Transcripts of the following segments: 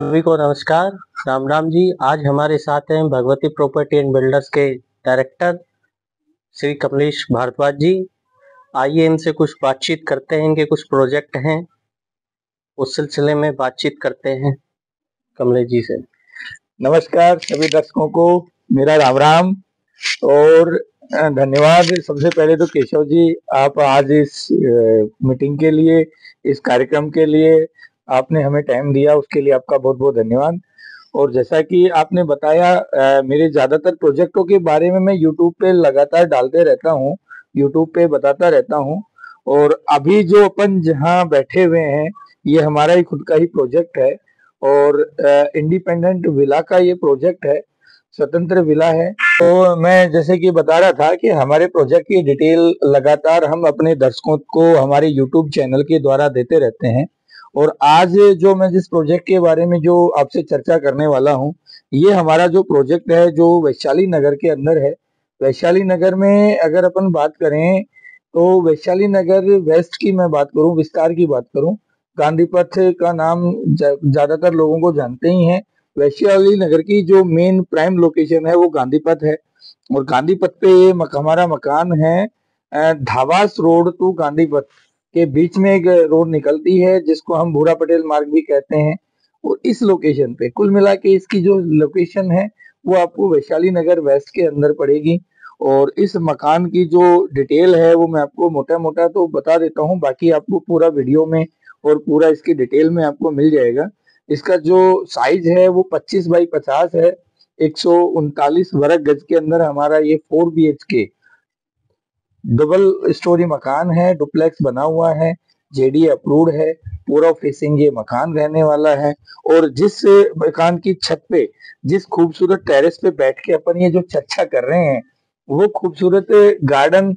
सभी को नमस्कार। राम राम जी। आज हमारे साथ हैं भगवती प्रॉपर्टी एंड बिल्डर्स के डायरेक्टर श्री कमलेश भारद्वाज जी। आइए इनसे कुछ बातचीत करते हैं। इनके कुछ प्रोजेक्ट हैं, उस सिलसिले में बातचीत करते हैं कमलेश जी से। नमस्कार सभी दर्शकों को मेरा राम राम और धन्यवाद। सबसे पहले तो केशव जी, आप आज इस मीटिंग के लिए, इस कार्यक्रम के लिए आपने हमें टाइम दिया, उसके लिए आपका बहुत बहुत धन्यवाद। और जैसा कि आपने बताया, मेरे ज्यादातर प्रोजेक्टों के बारे में मैं यूट्यूब पे लगातार डालते रहता हूँ, यूट्यूब पे बताता रहता हूँ। और अभी जो अपन जहाँ बैठे हुए हैं, ये हमारा ही खुद का ही प्रोजेक्ट है और इंडिपेंडेंट विला का ये प्रोजेक्ट है, स्वतंत्र विला है। तो मैं जैसे कि बता रहा था कि हमारे प्रोजेक्ट की डिटेल लगातार हम अपने दर्शकों को हमारे यूट्यूब चैनल के द्वारा देते रहते हैं। और आज जो मैं जिस प्रोजेक्ट के बारे में जो आपसे चर्चा करने वाला हूँ, ये हमारा जो प्रोजेक्ट है जो वैशाली नगर के अंदर है। वैशाली नगर में अगर अपन बात करें तो वैशाली नगर वेस्ट की मैं बात करूं, विस्तार की बात करूं, गांधी पथ का नाम ज्यादातर लोगों को जानते ही हैं। वैशाली नगर की जो मेन प्राइम लोकेशन है वो गांधी पथ है। और गांधी पथ पे ये हमारा मकान है। धावास रोड टू गांधी पथ के बीच में एक रोड निकलती है जिसको हम भूरा पटेल मार्ग भी कहते हैं। और इस लोकेशन पे कुल मिला के इसकी जो लोकेशन है वो आपको वैशाली नगर वेस्ट के अंदर पड़ेगी। और इस मकान की जो डिटेल है वो मैं आपको मोटा मोटा तो बता देता हूँ, बाकी आपको पूरा वीडियो में और पूरा इसकी डिटेल में आपको मिल जाएगा। इसका जो साइज है वो 25 बाई 50 है। 139 वर्ग गज के अंदर हमारा ये 4 BHK डबल स्टोरी मकान है, डुप्लेक्स बना हुआ है, जेडी अप्रूव्ड है, पूरा फेसिंग ये मकान रहने वाला है। और जिस मकान की छत पे, जिस खूबसूरत टेरेस पे बैठ के अपन ये जो चर्चा कर रहे हैं, वो खूबसूरत गार्डन,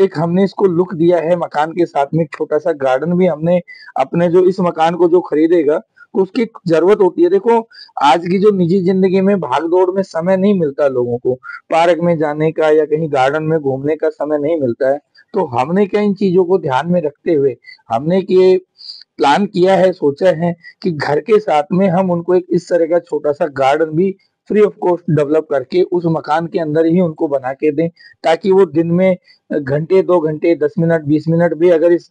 एक हमने इसको लुक दिया है मकान के साथ में, एक छोटा सा गार्डन भी हमने अपने जो इस मकान को जो खरीदेगा तो उसकी जरूरत होती है। देखो, आज की जो निजी जिंदगी में भाग दौड़ में समय नहीं मिलता लोगों को, पार्क में जाने का या कहीं गार्डन में घूमने का समय नहीं मिलता है। तो हमने क्या इन चीजों को ध्यान में रखते हुए हमने ये प्लान किया है, सोचा है कि घर के साथ में हम उनको एक इस तरह का छोटा सा गार्डन भी फ्री ऑफ कॉस्ट डेवलप करके उस मकान के अंदर ही उनको बना के दें, ताकि वो दिन में घंटे 2 घंटे 10 मिनट 20 मिनट भी अगर इस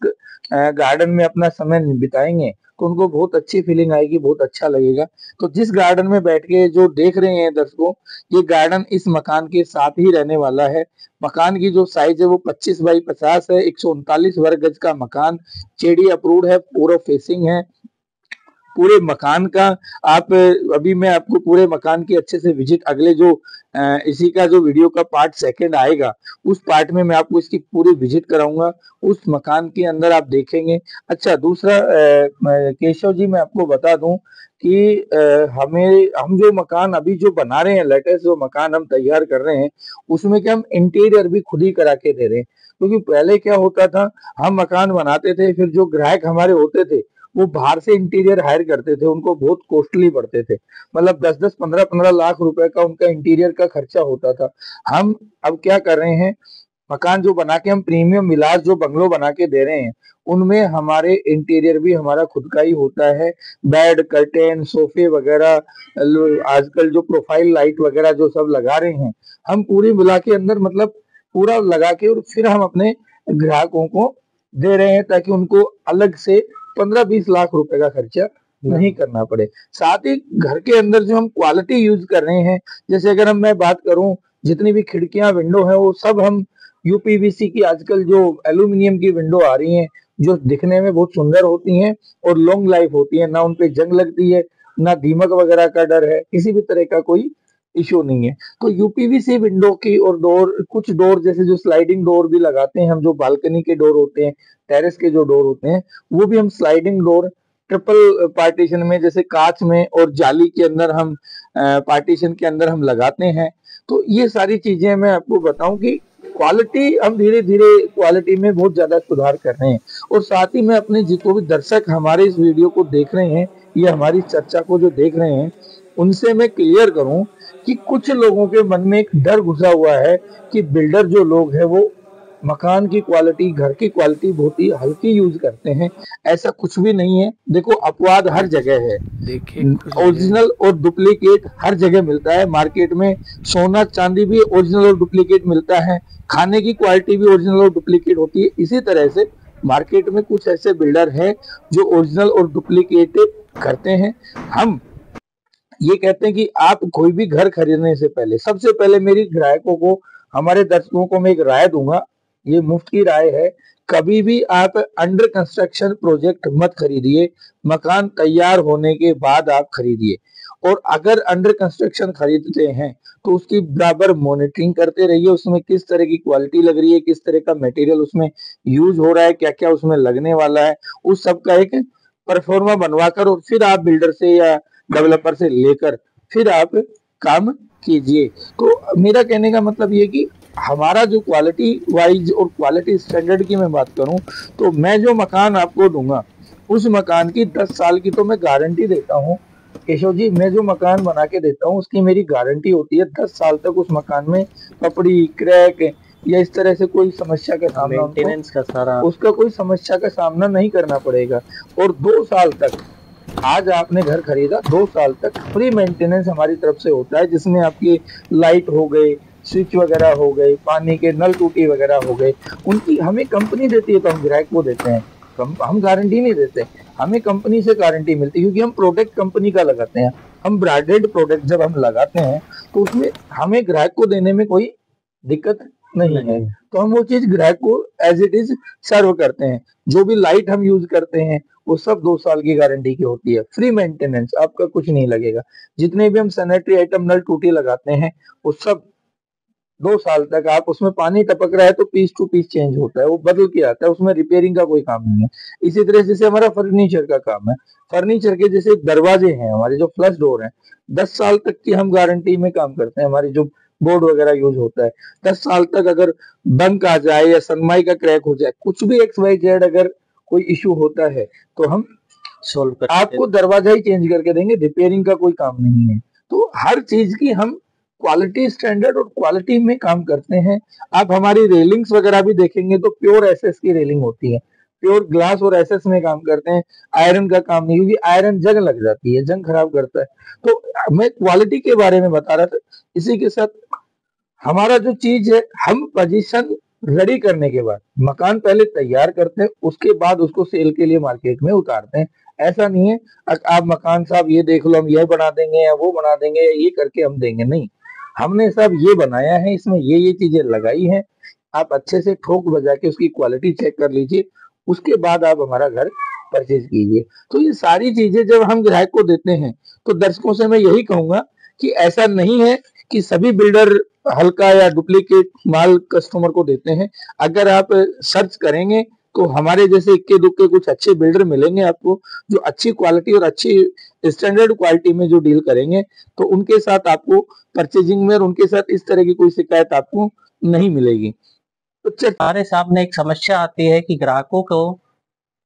गार्डन में अपना समय बिताएंगे तो उनको बहुत अच्छी फीलिंग आएगी, बहुत अच्छा लगेगा। तो जिस गार्डन में बैठ के जो देख रहे हैं दर्शकों, ये गार्डन इस मकान के साथ ही रहने वाला है। मकान की जो साइज है वो 25 बाई 50 है। 139 वर्ग गज का मकान, जेडी अप्रूव्ड है, पूरा फेसिंग है पूरे मकान का। आप अभी मैं आपको पूरे मकान की अच्छे से विजिट, अगले जो इसी का जो वीडियो का पार्ट सेकंड आएगा उस पार्ट में मैं आपको इसकी पूरी विजिट कराऊंगा, उस मकान के अंदर आप देखेंगे। अच्छा, दूसरा केशव जी मैं आपको बता दूं कि हम जो मकान अभी जो बना रहे हैं, लेटेस्ट जो मकान हम तैयार कर रहे हैं, उसमें क्या हम इंटीरियर भी खुद ही करा के दे रहे हैं। क्योंकि पहले क्या होता था, हम मकान बनाते थे, फिर जो ग्राहक हमारे होते थे वो बाहर से इंटीरियर हायर करते थे, उनको बहुत कॉस्टली पड़ते थे, मतलब 10-10 15-15 लाख रुपए का उनका इंटीरियर का खर्चा होता था। हम अब क्या कर रहे हैं, मकान जो बना के हम प्रीमियम विलास जो बंगलो बना के दे रहे हैं, उनमें हमारे इंटीरियर भी हमारा खुद का ही होता है। बेड, कर्टेन, सोफे वगैरह, आजकल जो प्रोफाइल लाइट वगैरह जो सब लगा रहे हैं, हम पूरी विला के अंदर मतलब पूरा लगा के और फिर हम अपने ग्राहकों को दे रहे हैं, ताकि उनको अलग से 15-20 लाख रुपए का खर्चा नहीं करना पड़े। साथ ही घर के अंदर जो हम क्वालिटी यूज कर रहे हैं, जैसे अगर मैं बात करूं, जितनी भी खिड़कियां विंडो है वो सब हम यूपीवीसी की, आजकल जो एल्यूमिनियम की विंडो आ रही हैं जो दिखने में बहुत सुंदर होती हैं और लॉन्ग लाइफ होती है, ना उनपे जंग लगती है, ना दीमक वगैरह का डर है, किसी भी तरह का कोई इश्यू नहीं है। तो यूपीवीसी विंडो की और डोर, कुछ डोर जैसे जो स्लाइडिंग डोर भी लगाते हैं हम, जो बालकनी के डोर होते हैं, टेरेस के जो डोर होते हैं, वो भी हम स्लाइडिंग डोर ट्रिपल पार्टीशन में, जैसे कांच में और जाली के अंदर हम पार्टीशन के अंदर हम लगाते हैं। तो ये सारी चीजें मैं आपको बताऊं कि क्वालिटी, हम धीरे धीरे क्वालिटी में बहुत ज्यादा सुधार कर रहे हैं। और साथ ही मैं अपने जितने भी दर्शक हमारे इस वीडियो को देख रहे हैं, ये हमारी चर्चा को जो देख रहे हैं, उनसे मैं क्लियर करूं कि कुछ लोगों के मन में एक डर घुसा हुआ है कि बिल्डर जो लोग हैं वो मकान की क्वालिटी, घर की क्वालिटी बहुत ही हल्की यूज करते हैं, ऐसा कुछ भी नहीं है। देखो अपवाद हर जगह है, ओरिजिनल और डुप्लीकेट हर जगह मिलता है मार्केट में। सोना चांदी भी ओरिजिनल और डुप्लीकेट मिलता है, खाने की क्वालिटी भी ओरिजिनल और डुप्लीकेट होती है। इसी तरह से मार्केट में कुछ ऐसे बिल्डर हैं जो ओरिजिनल और डुप्लीकेट करते हैं। हम ये कहते हैं कि आप कोई भी घर खरीदने से पहले, सबसे पहले मेरी ग्राहकों को, हमारे दर्शकों को मैं एक राय दूंगा, ये मुफ्त की राय है, कभी भी आप अंडर कंस्ट्रक्शन प्रोजेक्ट मत खरीदिए, मकान तैयार होने के बाद आप खरीदिए। और अगर अंडर कंस्ट्रक्शन खरीदते हैं तो उसकी बराबर मॉनिटरिंग करते रहिए, उसमें किस तरह की क्वालिटी लग रही है, किस तरह का मटेरियल उसमें यूज हो रहा है, क्या क्या उसमें लगने वाला है, उस सब का एक परफॉर्मा बनवाकर और फिर आप बिल्डर से या डेवलपर से लेकर फिर आप काम कीजिए। तो मेरा कहने का मतलब ये कि हमारा जो क्वालिटी वाइज और क्वालिटी स्टैंडर्ड की मैं बात करूं, तो मैं जो मकान आपको दूंगा उस मकान की 10 साल की तो मैं गारंटी देता हूं केशव जी। मैं जो मकान बना के देता हूं उसकी मेरी गारंटी होती है 10 साल तक उस मकान में पपड़ी, क्रैक या इस तरह से कोई समस्या का सामना, मेंटेनेंस का सारा उसका कोई समस्या का सामना नहीं करना पड़ेगा। और 2 साल तक, आज आपने घर खरीदा, 2 साल तक फ्री मेंटेनेंस हमारी तरफ से होता है, जिसमें आपकी लाइट हो गई, स्विच वगैरह हो गए, पानी के नल टूटी वगैरह हो गए, उनकी हमें कंपनी देती है तो हम ग्राहक को देते हैं, हम गारंटी नहीं देते, हमें कंपनी से गारंटी मिलती है क्योंकि हम प्रोडक्ट कंपनी का लगाते हैं। हम ब्रांडेड प्रोडक्ट जब हम लगाते हैं तो उसमें हमें ग्राहक को देने में कोई दिक्कत नहीं है, तो हम वो चीज ग्राहक को एज इट इज सर्व करते हैं। जो भी लाइट हम यूज करते हैं वो सब 2 साल की गारंटी की होती है, फ्री मेंटेनेंस, आपका कुछ नहीं लगेगा। जितने भी हम सैनिटरी आइटम, नल टूटी लगाते हैं वो सब 2 साल तक, आप उसमें पानी टपक रहा है तो पीस टू पीस चेंज होता है, वो बदल के आता है, उसमें रिपेयरिंग का कोई काम नहीं है। इसी तरह जैसे हमारा फर्नीचर का काम है, फर्नीचर के जैसे दरवाजे हैं हमारे, जो फ्लश डोर हैं, 10 साल तक की हम गारंटी में काम करते हैं। हमारी जो बोर्ड वगैरह यूज होता है 10 साल तक, अगर बंक आ जाए या सनमाई का क्रैक हो जाए, कुछ भी XYZ अगर कोई इश्यू होता है तो हम सोल्व कर आपको दरवाजा ही चेंज करके देंगे, रिपेयरिंग का कोई काम नहीं है। तो हर चीज की हम क्वालिटी स्टैंडर्ड और क्वालिटी में काम करते हैं। आप हमारी रेलिंग्स वगैरह भी देखेंगे तो प्योर SS की रेलिंग होती है, प्योर ग्लास और SS में काम करते हैं, आयरन का काम नहीं, क्योंकि आयरन जंग लग जाती है, जंग खराब करता है। तो मैं क्वालिटी के बारे में बता रहा था। इसी के साथ हमारा जो चीज है, हम पोजीशन रेडी करने के बाद मकान पहले तैयार करते हैं, उसके बाद उसको सेल के लिए मार्केट में उतारते हैं। ऐसा नहीं है आप मकान साहब ये देख लो, हम ये बना देंगे या वो बना देंगे या ये करके हम देंगे, नहीं, हमने सब ये बनाया है, इसमें ये चीजें लगाई हैं, आप अच्छे से ठोक बजा के उसकी क्वालिटी चेक कर लीजिए, उसके बाद आप हमारा घर परचेज कीजिए। तो ये सारी चीजें जब हम ग्राहक को देते हैं तो दर्शकों से मैं यही कहूंगा कि ऐसा नहीं है कि सभी बिल्डर हल्का या डुप्लीकेट माल कस्टमर को देते हैं। अगर आप सर्च करेंगे तो हमारे जैसे इक्के दुक्के कुछ अच्छे बिल्डर मिलेंगे आपको, जो अच्छी क्वालिटी और अच्छी स्टैंडर्ड क्वालिटी में जो डील करेंगे, तो उनके साथ आपको परचेजिंग में और उनके साथ इस तरह की कोई शिकायत आपको नहीं मिलेगी। तो हमारे सामने एक समस्या आती है कि ग्राहकों को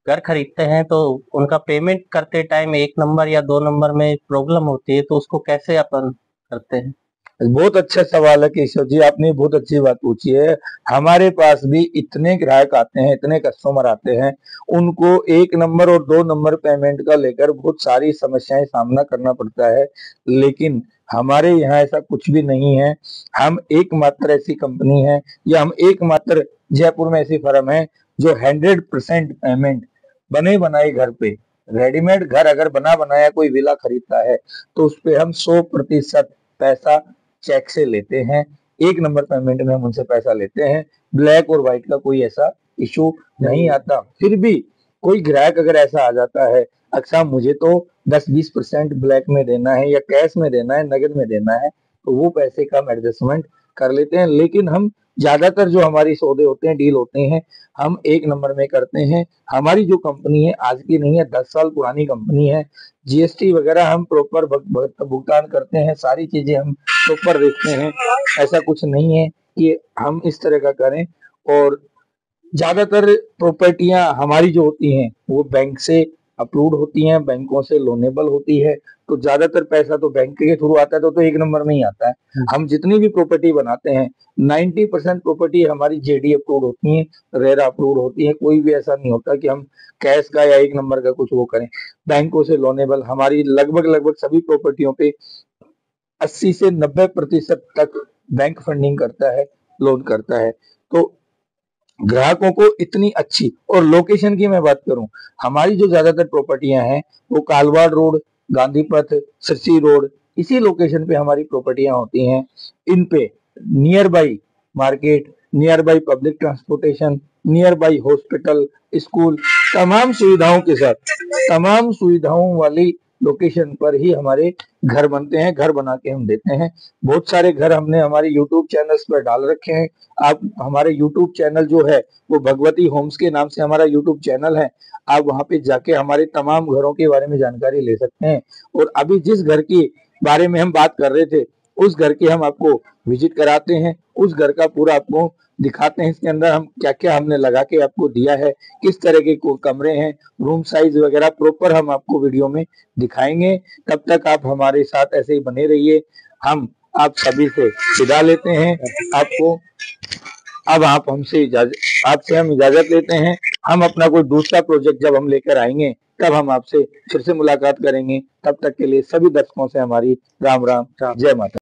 घर खरीदते हैं तो उनका पेमेंट करते टाइम 1 नंबर या 2 नंबर में प्रॉब्लम होती है, तो उसको कैसे अपन करते हैं? बहुत अच्छा सवाल है केशव जी, आपने बहुत अच्छी बात पूछी है। हमारे पास भी इतने ग्राहक आते हैं, इतने कस्टमर आते हैं, उनको 1 नंबर और 2 नंबर पेमेंट का लेकर बहुत सारी समस्याएं सामना करना पड़ता है, लेकिन हमारे यहाँ ऐसा कुछ भी नहीं है। हम एकमात्र ऐसी कंपनी है, या हम एकमात्र जयपुर में ऐसी फर्म है जो 100% पेमेंट बने बनाए घर पे, रेडीमेड घर अगर बना बनाया कोई विला खरीदता है तो उस पे हम 100% पैसा चेक से लेते हैं, 1 नंबर पेमेंट में हम उनसे पैसा लेते हैं। ब्लैक और व्हाइट का कोई ऐसा इशू नहीं आता। फिर भी कोई ग्राहक अगर ऐसा आ जाता है, अच्छा मुझे तो 10-20% ब्लैक में देना है या कैश में देना है, नगद में देना है, तो वो पैसे का हम एडजस्टमेंट कर लेते हैं। लेकिन हम ज्यादातर जो हमारी सौदे होते हैं, डील होते हैं, हम 1 नंबर में करते हैं। हमारी जो कंपनी है आज की नहीं है, 10 साल पुरानी कंपनी है। GST वगैरह हम प्रॉपर भुगतान करते हैं, सारी चीजें हम प्रॉपर देखते हैं। ऐसा कुछ नहीं है कि हम इस तरह का करें। और ज्यादातर प्रॉपर्टियां हमारी जो होती हैं वो बैंक से अप्रूव्ड होती हैं, बैंकों से लोनेबल होती है। तो ज्यादातर पैसा तो बैंक के थ्रू आता है, तो एक नंबर में ही आता है। हम जितनी भी प्रॉपर्टी बनाते हैं 90% प्रॉपर्टी हमारी जेडी अप्रूव्ड होती है, रेरा अप्रूव्ड होती है। कोई भी ऐसा नहीं होता कि हम कैश का या एक नंबर का कुछ वो करें। बैंकों से लोनेबल हमारी लगभग सभी प्रॉपर्टियों पे 80 से 90% तक बैंक फंडिंग करता है, लोन करता है। तो ग्राहकों को इतनी अच्छी, और लोकेशन की मैं बात करूं, हमारी जो ज्यादातर प्रॉपर्टियां हैं वो कालवाड़ रोड, गांधी पथ, सिरसी रोड, इसी लोकेशन पे हमारी प्रॉपर्टियां होती हैं। इन पे near by market, near by public transportation, near by hospital, school, तमाम सुविधाओं के साथ, तमाम सुविधाओं वाली लोकेशन पर ही हमारे घर बनते हैं। घर बना के हम देते हैं। बहुत सारे घर हमने हमारे यूट्यूब चैनल्स पर डाल रखे हैं। आप हमारे यूट्यूब चैनल जो है वो भगवती होम्स के नाम से हमारा यूट्यूब चैनल है। आप वहां पे जाके हमारे तमाम घरों के बारे में जानकारी ले सकते हैं। और अभी जिस घर के बारे में हम बात कर रहे थे, उस घर के हम आपको विजिट कराते हैं, उस घर का पूरा आपको दिखाते हैं। इसके अंदर हम क्या क्या हमने लगा के आपको दिया है, किस तरह के कमरे हैं, रूम साइज वगैरह प्रॉपर हम आपको वीडियो में दिखाएंगे। तब तक आप हमारे साथ ऐसे ही बने रहिए। हम आप सभी से विदा लेते हैं। आपको अब आप हमसे आपसे हम इजाजत लेते हैं। हम अपना कोई दूसरा प्रोजेक्ट जब हम लेकर आएंगे तब हम आपसे फिर से मुलाकात करेंगे। तब तक के लिए सभी दर्शकों से हमारी राम राम, जय माता।